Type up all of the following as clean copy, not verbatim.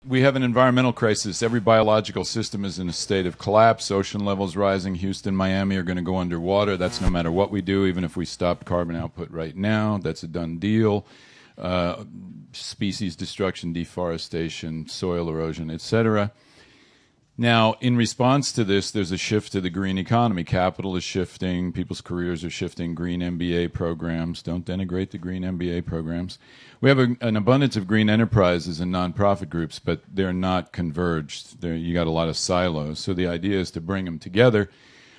We have an environmental crisis. Every biological system is in a state of collapse. Ocean levels rising. Houston, Miami are going to go underwater. That's no matter what we do, even if we stop carbon output right now. That's a done deal. Species destruction, deforestation, soil erosion, etc. Now, in response to this, there's a shift to the green economy. Capital is shifting. People's careers are shifting. Green MBA programs. Don't denigrate the green MBA programs. We have an abundance of green enterprises and nonprofit groups, but they're not converged. You got a lot of silos. So the idea is to bring them together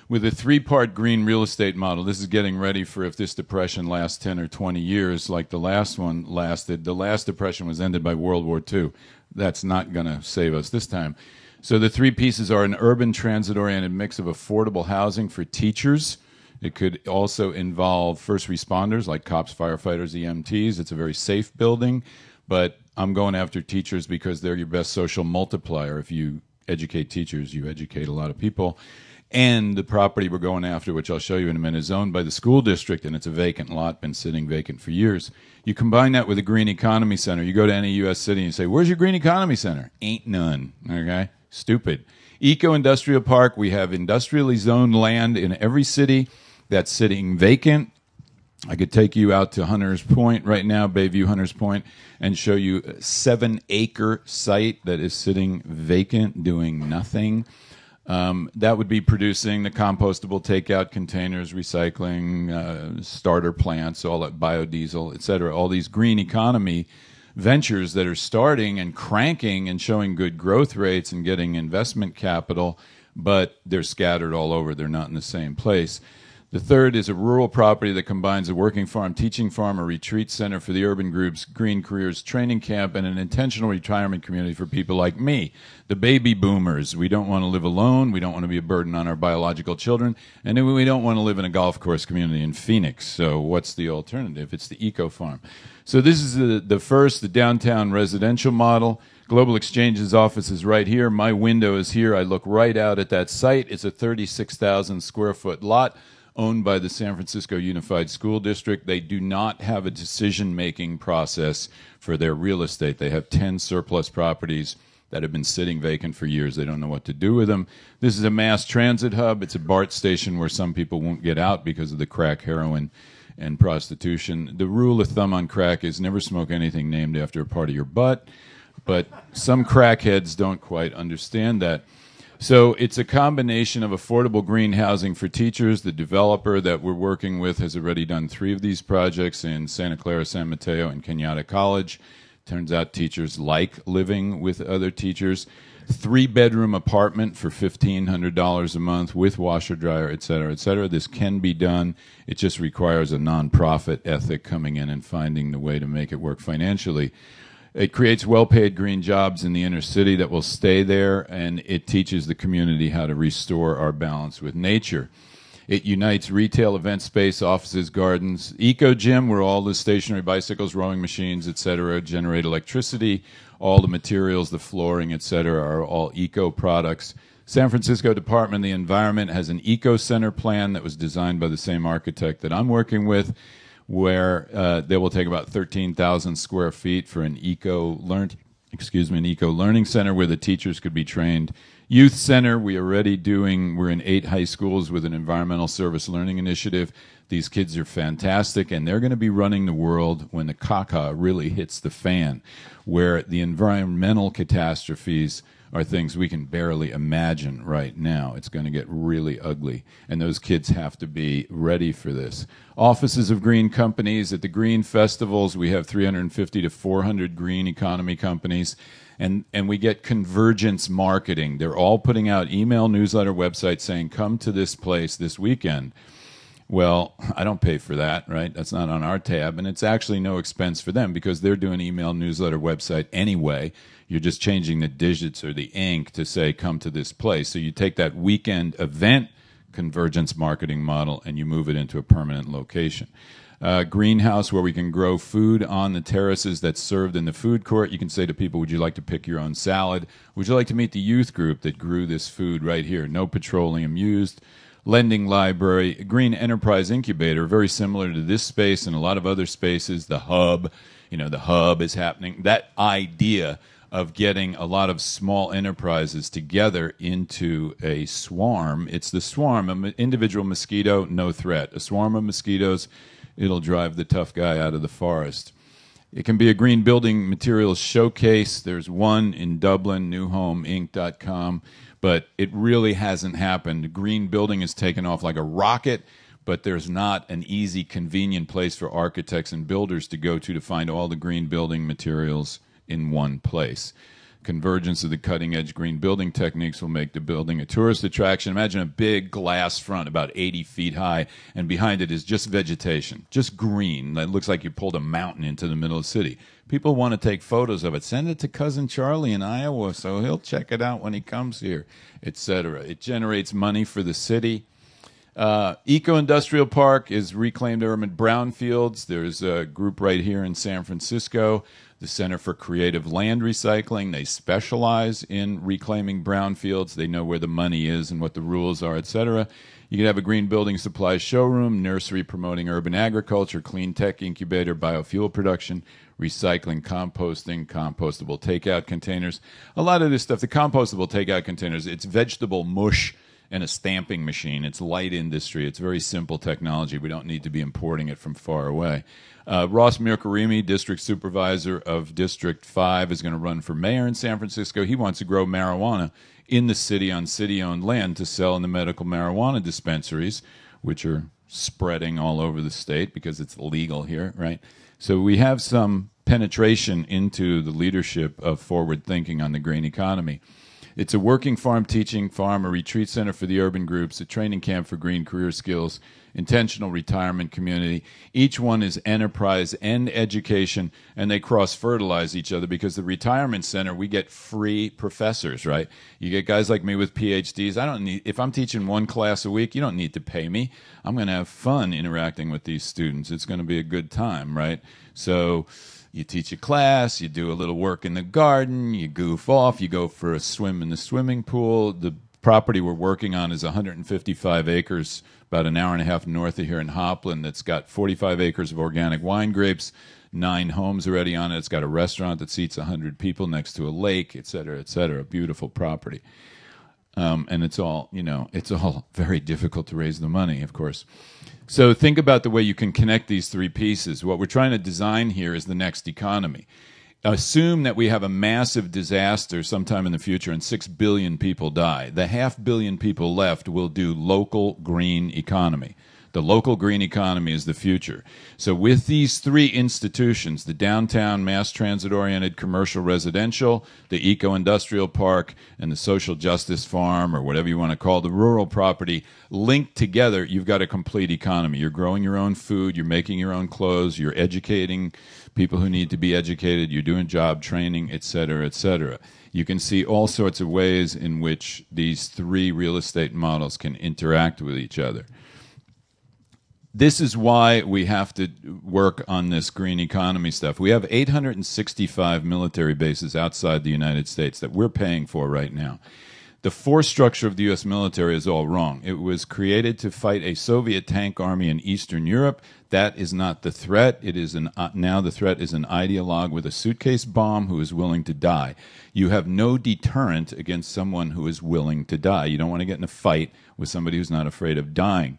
with a three-part green real estate model. This is getting ready for if this depression lasts 10 or 20 years like the last one lasted. The last depression was ended by World War II. That's not going to save us this time. So the three pieces are an urban transit-oriented mix of affordable housing for teachers. It could also involve first responders like cops, firefighters, EMTs. It's a very safe building, but I'm going after teachers because they're your best social multiplier. If you educate teachers, you educate a lot of people. And the property we're going after, which I'll show you in a minute, is owned by the school district, and it's a vacant lot, been sitting vacant for years. You combine that with a green economy center. You go to any U.S. city and you say, where's your green economy center? Ain't none, okay? Stupid. Eco-industrial park, we have industrially zoned land in every city that's sitting vacant. I could take you out to Hunters Point right now, Bayview Hunters Point, and show you a 7-acre site that is sitting vacant, doing nothing. That would be producing the compostable takeout containers, recycling, starter plants, all that biodiesel, et cetera, all these green economy ventures that are starting and cranking and showing good growth rates and getting investment capital, but they're scattered all over. They're not in the same place. The third is a rural property that combines a working farm, teaching farm, a retreat center for the urban groups, green careers training camp, and an intentional retirement community for people like me, the baby boomers. We don't want to live alone. We don't want to be a burden on our biological children. And we don't want to live in a golf course community in Phoenix. So what's the alternative? It's the eco farm. So this is the downtown residential model. Global Exchange's office is right here. My window is here. I look right out at that site. It's a 36,000 square foot lot owned by the San Francisco Unified School District. They do not have a decision-making process for their real estate. They have 10 surplus properties that have been sitting vacant for years. They don't know what to do with them. This is a mass transit hub. It's a BART station where some people won't get out because of the crack, heroin, and prostitution. The rule of thumb on crack is never smoke anything named after a part of your butt, but some crackheads don't quite understand that. So it's a combination of affordable green housing for teachers. The developer that we're working with has already done 3 of these projects in Santa Clara, San Mateo, and Kenyatta College. Turns out teachers like living with other teachers. 3-bedroom apartment for $1,500 a month with washer, dryer, et cetera, et cetera. This can be done. It just requires a nonprofit ethic coming in and finding the way to make it work financially. It creates well-paid green jobs in the inner city that will stay there, and it teaches the community how to restore our balance with nature. It unites retail, event space, offices, gardens, eco-gym, where all the stationary bicycles, rowing machines, etc., generate electricity. All the materials, the flooring, etc., are all eco products. San Francisco Department of the Environment has an eco-center plan that was designed by the same architect that I'm working with, where they will take about 13,000 square feet for an eco-learning center where the teachers could be trained. Youth center, we're in 8 high schools with an environmental service learning initiative. These kids are fantastic, and they're going to be running the world when the caca really hits the fan, where the environmental catastrophes are things we can barely imagine right now. It's going to get really ugly, and those kids have to be ready for this. Offices of green companies. At the green festivals, we have 350 to 400 green economy companies, and we get convergence marketing. They're all putting out email, newsletter, websites saying, come to this place this weekend. Well, I don't pay for that, right? That's not on our tab, and it's actually no expense for them because they're doing email, newsletter, website anyway. You're just changing the digits or the ink to say, come to this place. So you take that weekend event convergence marketing model and you move it into a permanent location. Greenhouse, where we can grow food on the terraces that's served in the food court. You can say to people, would you like to pick your own salad? Would you like to meet the youth group that grew this food right here? No petroleum used. Lending library, green enterprise incubator, very similar to this space and a lot of other spaces. The hub, the hub is happening. That idea of getting a lot of small enterprises together into a swarm. It's the swarm. An individual mosquito, no threat. A swarm of mosquitoes, it'll drive the tough guy out of the forest. It can be a green building materials showcase. There's one in Dublin, newhomeinc.com, but it really hasn't happened. Green building has taken off like a rocket, but there's not an easy, convenient place for architects and builders to go to find all the green building materials in one place. Convergence of the cutting-edge green building techniques will make the building a tourist attraction. Imagine a big glass front about 80 feet high, and behind it is just vegetation, just green. It looks like you pulled a mountain into the middle of the city. People want to take photos of it. Send it to Cousin Charlie in Iowa so he'll check it out when he comes here, etc. It generates money for the city. Eco-Industrial Park is reclaimed urban brownfields. There's a group right here in San Francisco, the Center for Creative Land Recycling. They specialize in reclaiming brownfields. They know where the money is and what the rules are, etc. You could have a green building supplies showroom, nursery promoting urban agriculture, clean tech incubator, biofuel production, recycling, composting, compostable takeout containers. A lot of this stuff, the compostable takeout containers, it's vegetable mush and a stamping machine. It's light industry. It's very simple technology. We don't need to be importing it from far away. Ross Mirkarimi, district supervisor of District 5, is going to run for mayor in San Francisco. He wants to grow marijuana in the city on city-owned land to sell in the medical marijuana dispensaries, which are spreading all over the state because it's legal here, right? So we have some penetration into the leadership of forward thinking on the green economy. It's a working farm, teaching farm, a retreat center for the urban groups, a training camp for green career skills, intentional retirement community. Each one is enterprise and education, and they cross-fertilize each other because the retirement center, we get free professors, right? You get guys like me with PhDs. If I'm teaching one class a week, you don't need to pay me. I'm going to have fun interacting with these students. It's going to be a good time, right? So you teach a class, you do a little work in the garden, you goof off, you go for a swim in the swimming pool. The property we're working on is 155 acres, about an hour and a half north of here in Hopland, that's got 45 acres of organic wine grapes, 9 homes already on it. It's got a restaurant that seats 100 people next to a lake, et cetera, et cetera. Beautiful property. And it's all very difficult to raise the money, of course. So think about the way you can connect these three pieces. What we're trying to design here is the next economy. Assume that we have a massive disaster sometime in the future and 6 billion people die. The 500 million people left will do local green economy. The local green economy is the future. So with these three institutions, the downtown mass transit-oriented commercial residential, the eco-industrial park, and the social justice farm, or whatever you want to call the rural property, linked together, you've got a complete economy. You're growing your own food, you're making your own clothes, you're educating people who need to be educated, you're doing job training, et cetera, et cetera. You can see all sorts of ways in which these three real estate models can interact with each other. This is why we have to work on this green economy stuff. We have 865 military bases outside the United States that we're paying for right now. The force structure of the U.S. military is all wrong. It was created to fight a Soviet tank army in Eastern Europe. That is not the threat. It is now the threat is an ideologue with a suitcase bomb who is willing to die. You have no deterrent against someone who is willing to die. You don't want to get in a fight with somebody who's not afraid of dying.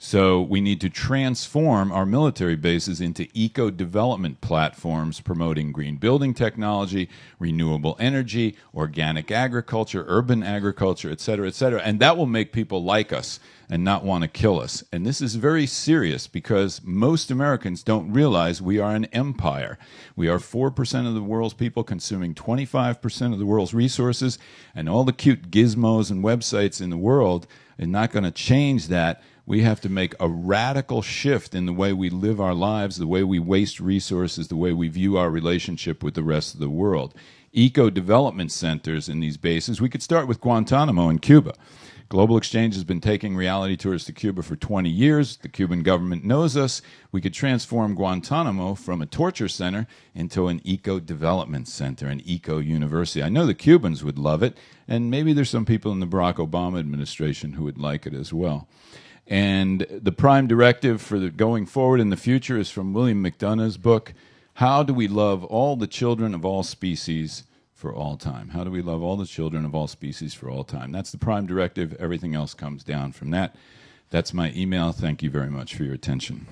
So we need to transform our military bases into eco-development platforms promoting green building technology, renewable energy, organic agriculture, urban agriculture, et cetera, et cetera. And that will make people like us and not want to kill us. And this is very serious because most Americans don't realize we are an empire. We are 4% of the world's people consuming 25% of the world's resources, and all the cute gizmos and websites in the world are not going to change that. We have to make a radical shift in the way we live our lives, the way we waste resources, the way we view our relationship with the rest of the world. Eco-development centers in these bases. We could start with Guantanamo in Cuba. Global Exchange has been taking reality tours to Cuba for 20 years. The Cuban government knows us. We could transform Guantanamo from a torture center into an eco-development center, an eco-university. I know the Cubans would love it, and maybe there's some people in the Barack Obama administration who would like it as well. And the prime directive for the going forward in the future is from William McDonough's book, How Do We Love All the Children of All Species for all time? How do we love all the children of all species for all time? That's the prime directive. Everything else comes down from that. That's my email. Thank you very much for your attention.